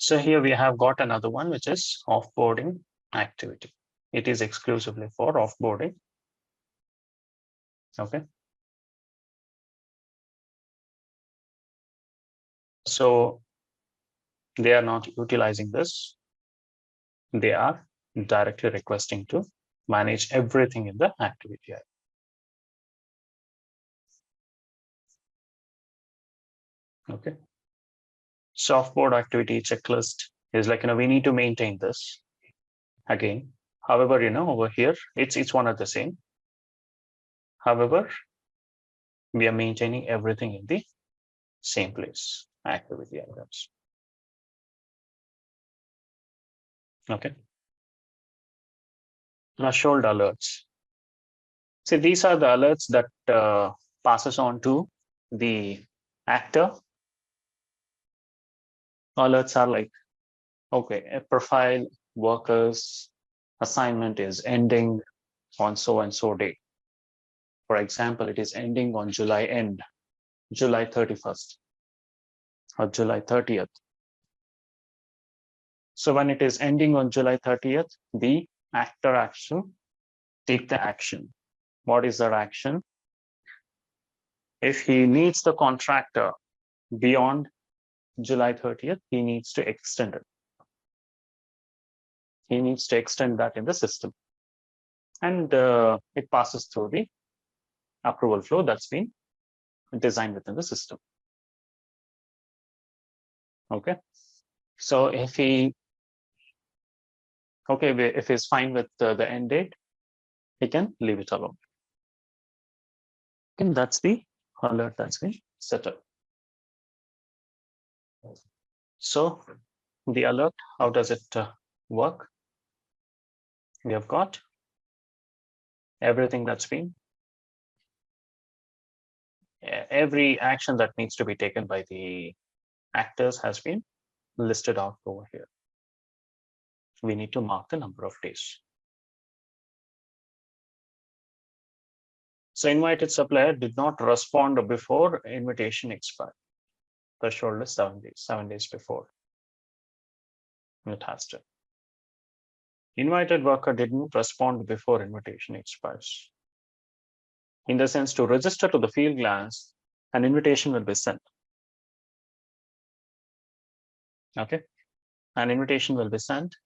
So here we have got another one, which is offboarding activity. It is exclusively for offboarding. Okay. So they are not utilizing this. They are directly requesting to manage everything in the activity. Okay. Softboard activity checklist is like, we need to maintain this again. However, over here, it's one of the same. However, we are maintaining everything in the same place, activity items. Okay. Threshold alerts. So these are the alerts that passes on to the actor. Alerts are like, okay, a profile worker's assignment is ending on so and so day. For example, it is ending on July 31st or July 30th. So when it is ending on July 30th, the actor action, take the action. What is that action? If he needs the contractor beyond July 30th, he needs to extend it. He needs to extend that in the system. And it passes through the approval flow that's been designed within the system. Okay. So if he's fine with the end date, he can leave it alone. And that's the alert that's been set up. So the alert, how does it work? We have got everything that's been, every action that needs to be taken by the actors has been listed out over here. We need to mark the number of days. So invited supplier did not respond before invitation expired. Threshold is 7 days before. It has to. Invited worker didn't respond before invitation expires. In the sense, to register to the Fieldglass, an invitation will be sent. Okay, an invitation will be sent,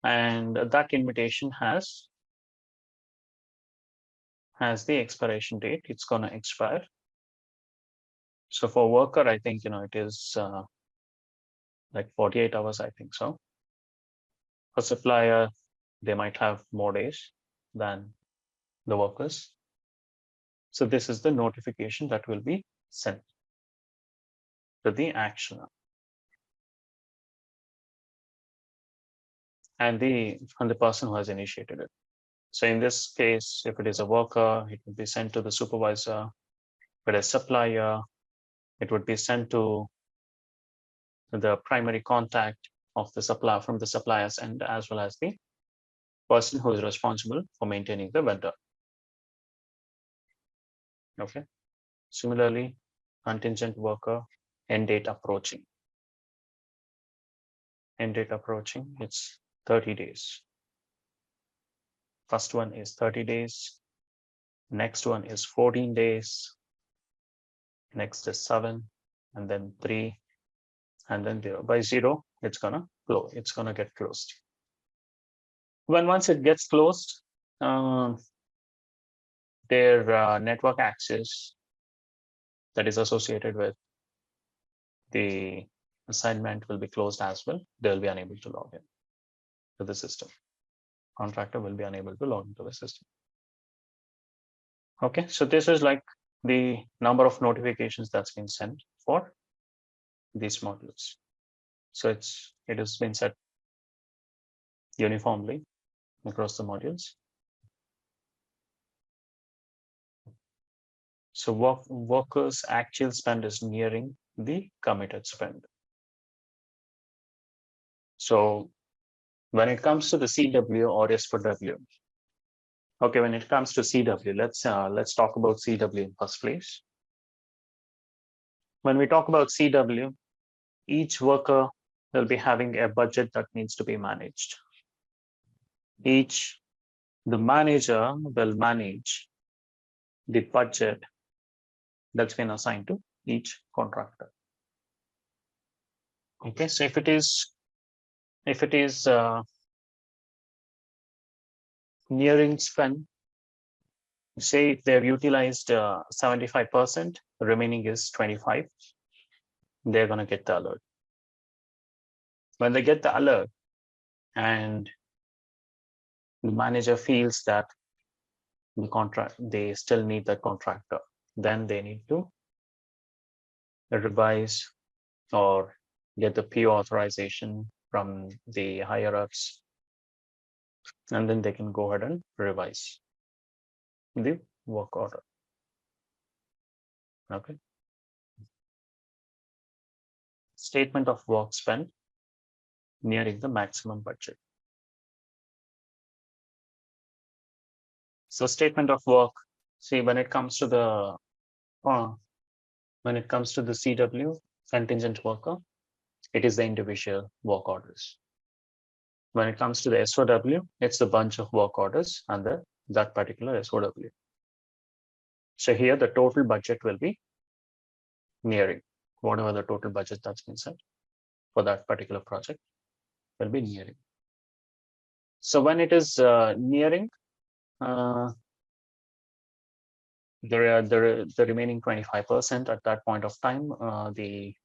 and that invitation has the expiration date. It's going to expire. So for worker, I think it is like 48 hours. I think so. For supplier, they might have more days than the workers. So this is the notification that will be sent to the actioner. And the person who has initiated it. So in this case, if it is a worker, it will be sent to the supervisor. If it is supplier, it would be sent to the primary contact of the supplier from the supplier's end, as well as the person who is responsible for maintaining the vendor. Okay. Similarly, contingent worker, end date approaching. End date approaching, it's 30 days. First one is 30 days. Next one is 14 days. Next is 7, and then 3, and then 0. By 0, it's gonna close. It's gonna get closed. Once it gets closed, their network access that is associated with the assignment will be closed as well. They'll be unable to log in to the system. Contractor will be unable to log into the system. Okay, so this is like the number of notifications that's been sent for these modules. So it has been set uniformly across the modules. So workers' actual spend is nearing the committed spend. So when it comes to the CW or S4W, okay, when it comes to CW, let's talk about CW in first place. When we talk about CW, each worker they'll be having a budget that needs to be managed. The manager will manage the budget that's been assigned to each contractor. Okay, so if it is nearing spend, say if they've utilized 75%, the remaining is 25, they're going to get the alert. When they get the alert and the manager feels that they still need that contractor, then they need to revise or get the PO authorization from the higher ups, and then they can go ahead and revise the work order. Okay. Statement of work spent nearing the maximum budget. So statement of work, see, when it comes to the CW, contingent worker, it is the individual work orders. When it comes to the SOW, it's the bunch of work orders under that particular SOW. So here the total budget will be nearing whatever the total budget that's been set for that particular project will be nearing. So when it is nearing, the remaining 25% at that point of time, the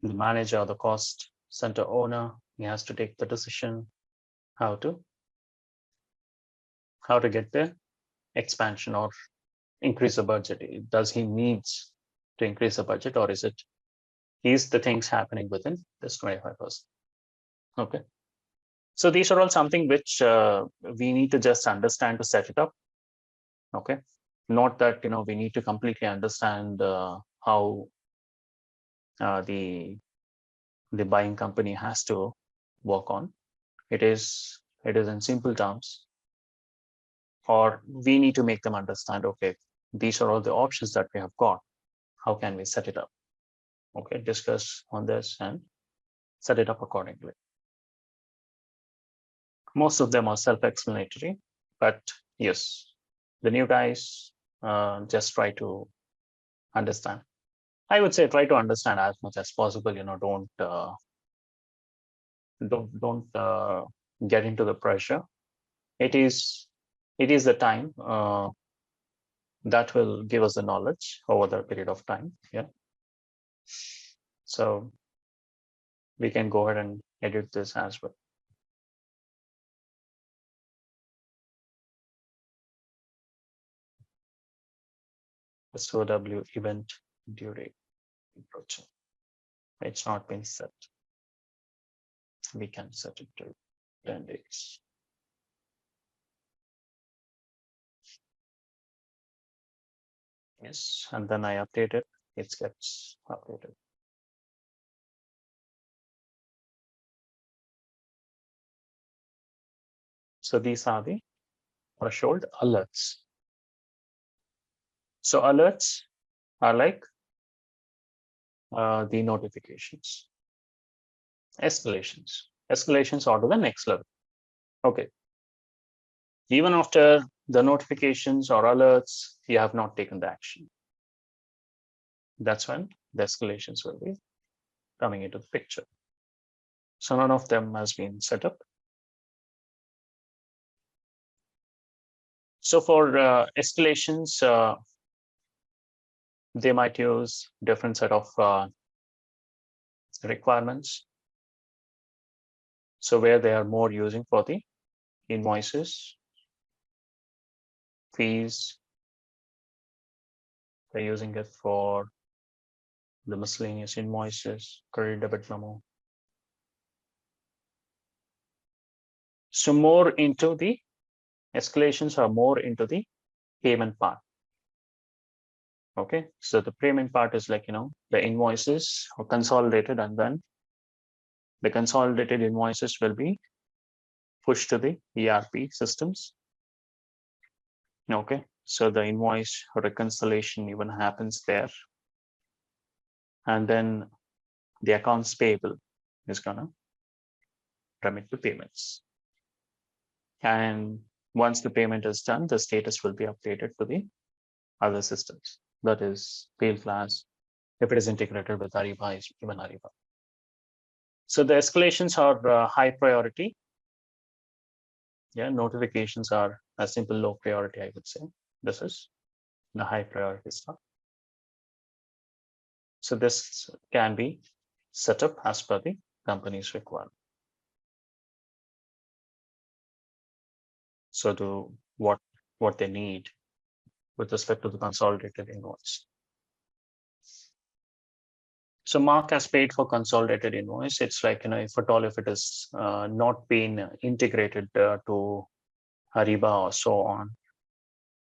manager or the cost center owner, he has to take the decision how to get the expansion or increase the budget. Does he needs to increase the budget, or is the things happening within this 25%? Okay. So these are all something which we need to just understand to set it up. Okay. Not that, we need to completely understand how the buying company has to work on. It is in simple terms, or we need to make them understand, okay, these are all the options that we have got. How can we set it up? Okay, discuss on this and set it up accordingly. Most of them are self-explanatory, but yes, the new guys just try to understand. I would say try to understand as much as possible. Don't get into the pressure. It is the time that will give us the knowledge over the period of time. Yeah. So we can go ahead and edit this as well. SOW event due date. It's not been set. We can set it to 10 days. Yes, and then I update it. It gets updated. So these are the threshold alerts. So alerts are like the notifications. Escalations are to the next level. Okay. Even after the notifications or alerts, you have not taken the action. That's when the escalations will be coming into the picture. So none of them has been set up. So for escalations, they might use different set of requirements. So where they are more using for the invoices, fees, they're using it for the miscellaneous invoices, credit debit memo. So more into the escalations are more into the payment part. Okay, so the payment part is like, the invoices are consolidated, and then the consolidated invoices will be pushed to the ERP systems. Okay, so the invoice reconciliation even happens there. And then the accounts payable is gonna remit the payments. And once the payment is done, the status will be updated to the other systems. That is Fieldglass. If it is integrated with Ariba, is even Ariba. So the escalations are high priority. Yeah, notifications are a simple low priority, I would say. This is the high priority stuff. So this can be set up as per the company's requirement. So do what they need with respect to the consolidated invoice. So Mark has paid for consolidated invoice. It's like, if at all, if it is not been integrated to Ariba or so on,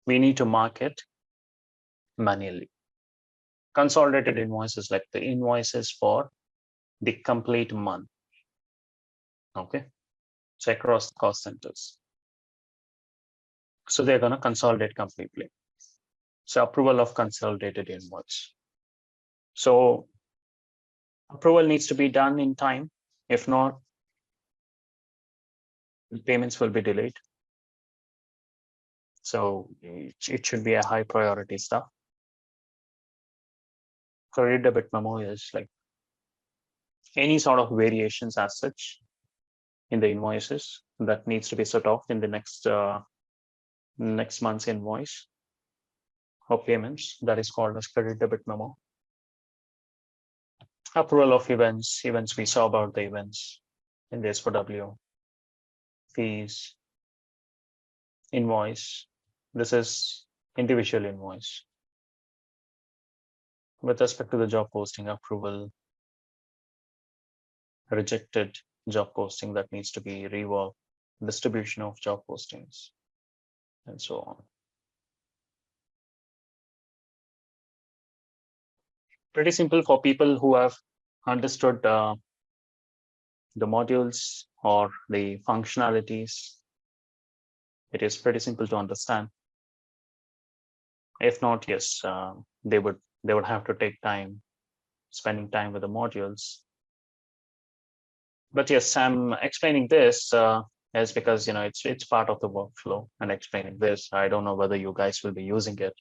we need to mark it manually. Consolidated invoices, like the invoices for the complete month. Okay, so across the cost centers. So they're going to consolidate completely. So approval of consolidated invoice. So approval needs to be done in time. If not, payments will be delayed. So it should be a high priority stuff. Credit debit memo is like any sort of variations as such in the invoices that needs to be set off in the next month's invoice or payments. That is called as credit debit memo. Approval of events. We saw about the events in the S4W. Fees. Invoice. This is individual invoice. With respect to the job posting, approval, rejected job posting that needs to be reworked, distribution of job postings, and so on. Pretty simple for people who have understood the modules or the functionalities. It is pretty simple to understand. If not, yes, they would have to take time spending time with the modules. But yes, I'm explaining this is because it's part of the workflow and explaining this. I don't know whether you guys will be using it.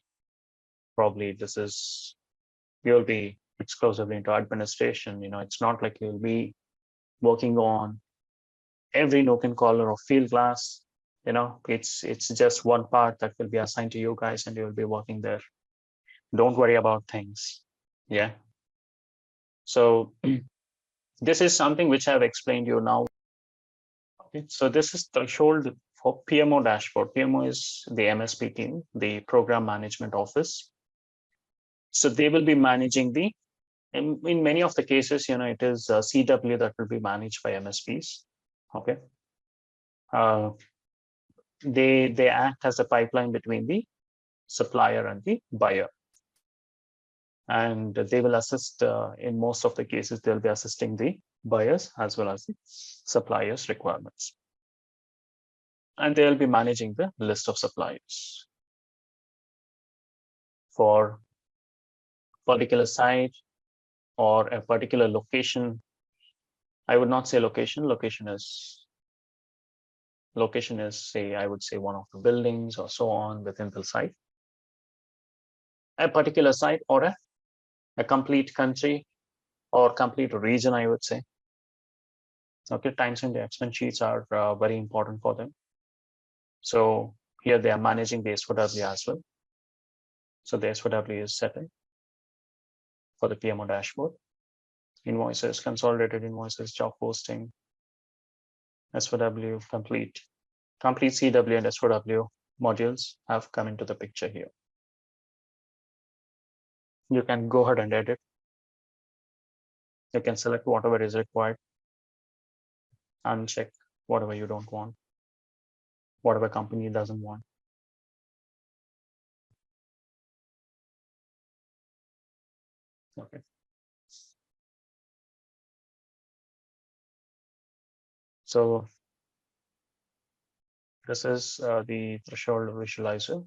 Probably this is, you'll be exclusively into administration. It's not like you'll be working on every nook and corner of Fieldglass. It's just one part that will be assigned to you guys and you'll be working there. Don't worry about things. Yeah. So this is something which I've explained you now. Okay, so this is threshold for PMO dashboard. PMO is the MSP team, the program management office. So they will be managing in many of the cases, it is CW that will be managed by MSPs. Okay. They act as a pipeline between the supplier and the buyer. And they will assist in most of the cases, they'll be assisting the buyers as well as the suppliers' requirements. And they'll be managing the list of suppliers for particular site or a particular location. I would not say location. Location is say, I would say one of the buildings or so on within the site. A particular site or a complete country or complete region, I would say. Okay, times and the expense sheets are very important for them. So here they are managing the S4W as well. So the S4W is set in for the PMO dashboard. Invoices, consolidated invoices, job posting, S4W, complete CW and S4W modules have come into the picture here. You can go ahead and edit. You can select whatever is required, uncheck whatever you don't want, whatever company doesn't want. Okay. So this is the threshold visualizer.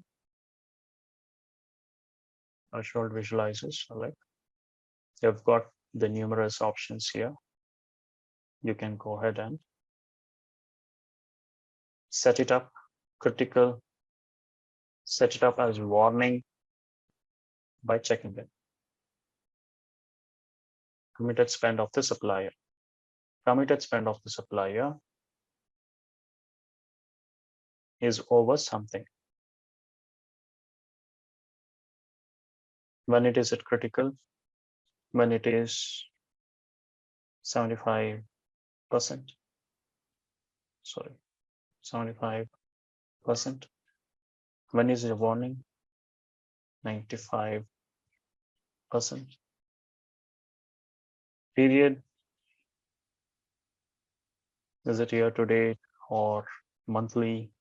Threshold visualizers, like you've got the numerous options here. you can go ahead and set it up critical, set it up as warning by checking it. Committed spend of the supplier. Committed spend of the supplier is over something. When it is at critical, when it is 75%, sorry, 75%. When is a warning? 95%. Period. Is it year to date or monthly?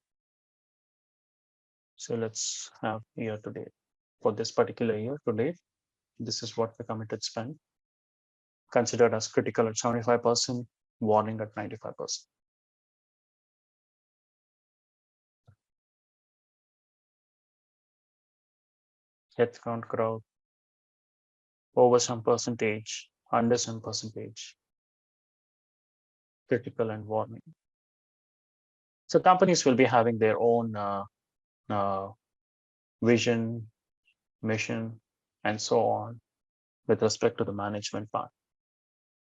So let's have year to date. For this particular year to date, this is what the committed spend, considered as critical at 75%, warning at 95%. Headcount growth over some percentage, under some percentage, critical and warning. So companies will be having their own vision, mission, and so on with respect to the management part.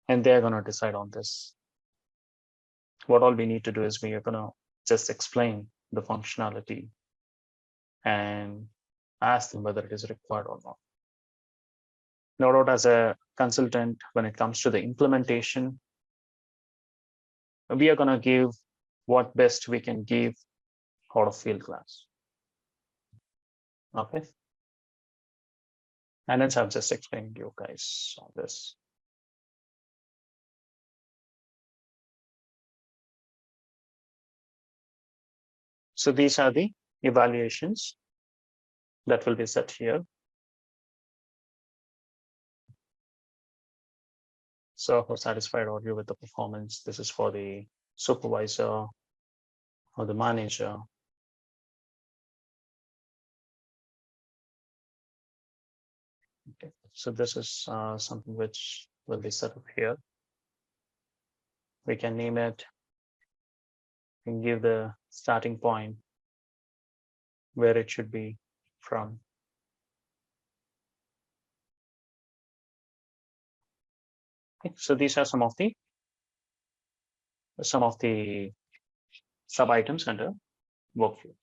And they're going to decide on this. What all we need to do is we are going to just explain the functionality and ask them whether it is required or not. No doubt, as a consultant, when it comes to the implementation, we are going to give what best we can give out of Fieldglass. Okay. And hence I've just explained to you guys on this. So these are the evaluations that will be set here. So how satisfied are you with the performance? This is for the supervisor or the manager. Okay, so this is something which will be set up here. We can name it and give the starting point where it should be from. Okay, so these are some of the sub items under workflow.